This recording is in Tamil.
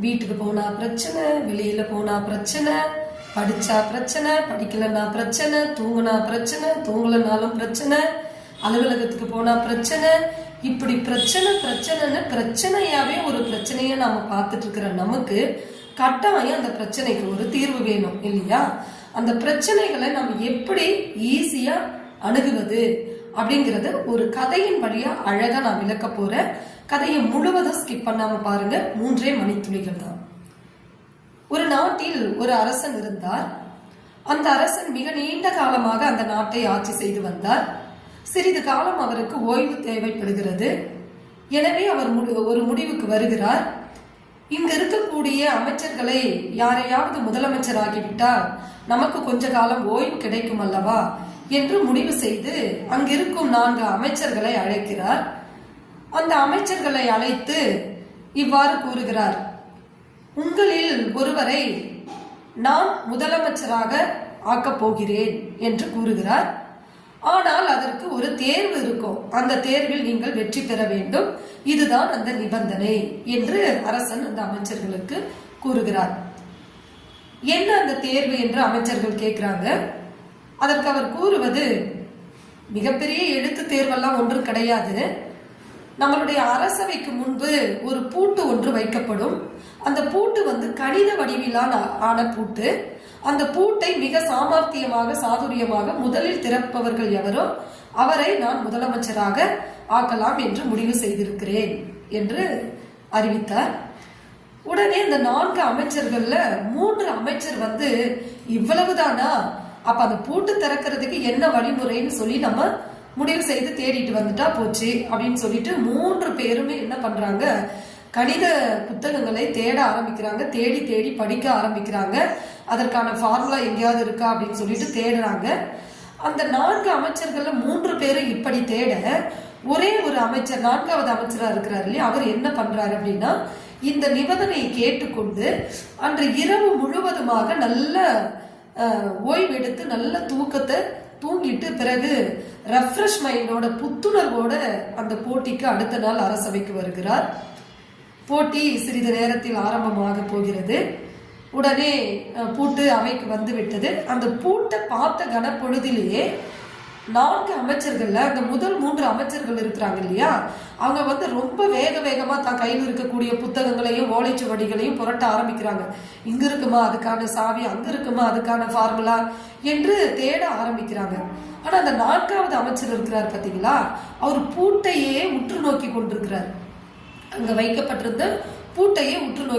வீட்டுக்கு போனா பிரச்சனை, வெளியில போனா பிரச்சனை, படிச்சா பிரச்சனை, படிக்கலன்னா பிரச்சனை, தூங்குனா பிரச்சனை, தூங்கலனாலும் பிரச்சனை, அலுவலகத்துக்கு போனா பிரச்சனை. இப்படி பிரச்சனை பிரச்சனைன்னு பிரச்சனையாவே ஒரு பிரச்சனையை நாம பார்த்துட்டு இருக்கிற நமக்கு கட்டாயம் அந்த பிரச்சனைக்கு ஒரு தீர்வு வேணும் இல்லையா? அந்த பிரச்சனைகளை நம்ம எப்படி ஈஸியா அணுகுவது அப்படிங்கறத ஒரு கதையின் வழியா அழகா நான் விளக்க போறேன். கதையை முழுவதும் ஸ்கிப் பண்ணாம பாருங்க. 3 மணித்துளிகள் தான். ஒரு நாட்டில் ஒரு அரசன் இருந்தார். அந்த அரசன் மிக நீண்ட காலமாக அந்த நாட்டை ஆட்சி செய்து வந்தார். சிறிது காலம் அவருக்கு ஓய்வு தேவைப்படுகிறது. எனவே அவர் ஒரு முடிவுக்கு வருகிறார். இங்க இருக்கக்கூடிய அமைச்சர்களை யாரையாவது முதலமைச்சர் ஆகிவிட்டால் நமக்கு கொஞ்ச காலம் ஓய்வு கிடைக்கும் அல்லவா என்று முடிவு செய்து அங்கிருக்கும் 4 அமைச்சர்களை அழைக்கிறார். அந்த அமைச்சர்களை அழைத்து இவ்வாறு கூறுகிறார்: உங்களில் ஒருவரை நான் முதலமைச்சராக ஆக்கப் போகிறேன் என்று கூறுகிறார். ஆனால் அதற்கு ஒரு தேர்வு இருக்கும். அந்த தேர்வில் நீங்கள் வெற்றி பெற வேண்டும். இதுதான் அந்த நிபந்தனை என்று அரசன் அந்த அமைச்சர்களுக்கு கூறுகிறார். என்ன அந்த தேர்வு என்று அமைச்சர்கள் கேட்கிறாங்க. அதற்கு அவர் கூறுவது, மிகப்பெரிய எழுத்து தேர்வெல்லாம் ஒன்றும் கிடையாது. நம்மளுடைய அரசவைக்கு முன்பு ஒரு பூட்டு ஒன்று வைக்கப்படும். அந்த பூட்டு கணித வடிவிலான ஆன பூட்டு. அந்த பூட்டை மிக சாமர்த்தியமாக சாதுரியமாக முதலில் திறப்பவர்கள் எவரோ அவரை நான் முதலமைச்சராக ஆக்கலாம் என்று முடிவு செய்திருக்கிறேன் என்று அறிவித்தார். உடனே இந்த 4 அமைச்சர்கள்ல 3 அமைச்சர் இவ்வளவுதானா, அப்ப அந்த பூட்டு திறக்கிறதுக்கு என்ன வழிமுறைன்னு சொல்லி நம்ம முடிவு செய்து தேடிட்டு வந்துட்டா போச்சு அப்படின்னு சொல்லிட்டு 3 பேருமே என்ன பண்றாங்க, கணித புத்தகங்களை தேட ஆரம்பிக்கிறாங்க. தேடி தேடி படிக்க ஆரம்பிக்கிறாங்க. அதற்கான ஃபார்முலா எங்கேயாவது இருக்கா அப்படின்னு சொல்லிட்டு தேடுறாங்க. அந்த 4 அமைச்சர்கள்ல 3 பேரும் இப்படி தேட, ஒரே ஒரு அமைச்சர் 4வது அமைச்சரா இருக்கிறார் இல்லையா, அவர் என்ன பண்றாரு அப்படின்னா, இந்த நிபந்தனையை கேட்டுக்கொண்டு அன்று இரவு முழுவதுமாக நல்ல ஓய்வெடுத்து நல்ல தூக்கத்தை தூங்கிட்டு பிறகு ரெஃப்ரெஷ் மைண்டோட புத்துணர்வோட அந்த போட்டிக்கு அடுத்த நாள் அரசவைக்கு வருகிறார். போட்டி சிறிது நேரத்தில் ஆரம்பமாக போகிறது. உடனே பூட்டு அவைக்கு வந்து விட்டது. அந்த பூட்டை பார்த்த கனப்பொழுதிலேயே 4 அமைச்சர்கள்ல அந்த முதல் 3 அமைச்சர்கள் இருக்கிறாங்க இல்லையா, அவங்க ரொம்ப வேகமா தான் கையில் இருக்கக்கூடிய புத்தகங்களையும் ஓலைச்சுவடிகளையும் புரட்ட ஆரம்பிக்கிறாங்க. இங்க இருக்குமா அதுக்கான சாவி, அங்க இருக்குமா அதுக்கான ஃபார்முலா என்று தேட ஆரம்பிக்கிறாங்க. ஆனா அந்த 4வது அமைச்சர் இருக்கிறார் பாத்தீங்களா, அவர் பூட்டையே உற்று நோக்கி கொண்டிருக்கிறார். அங்க வைக்கப்பட்டிருந்த பூட்டையே உற்று நோக்கி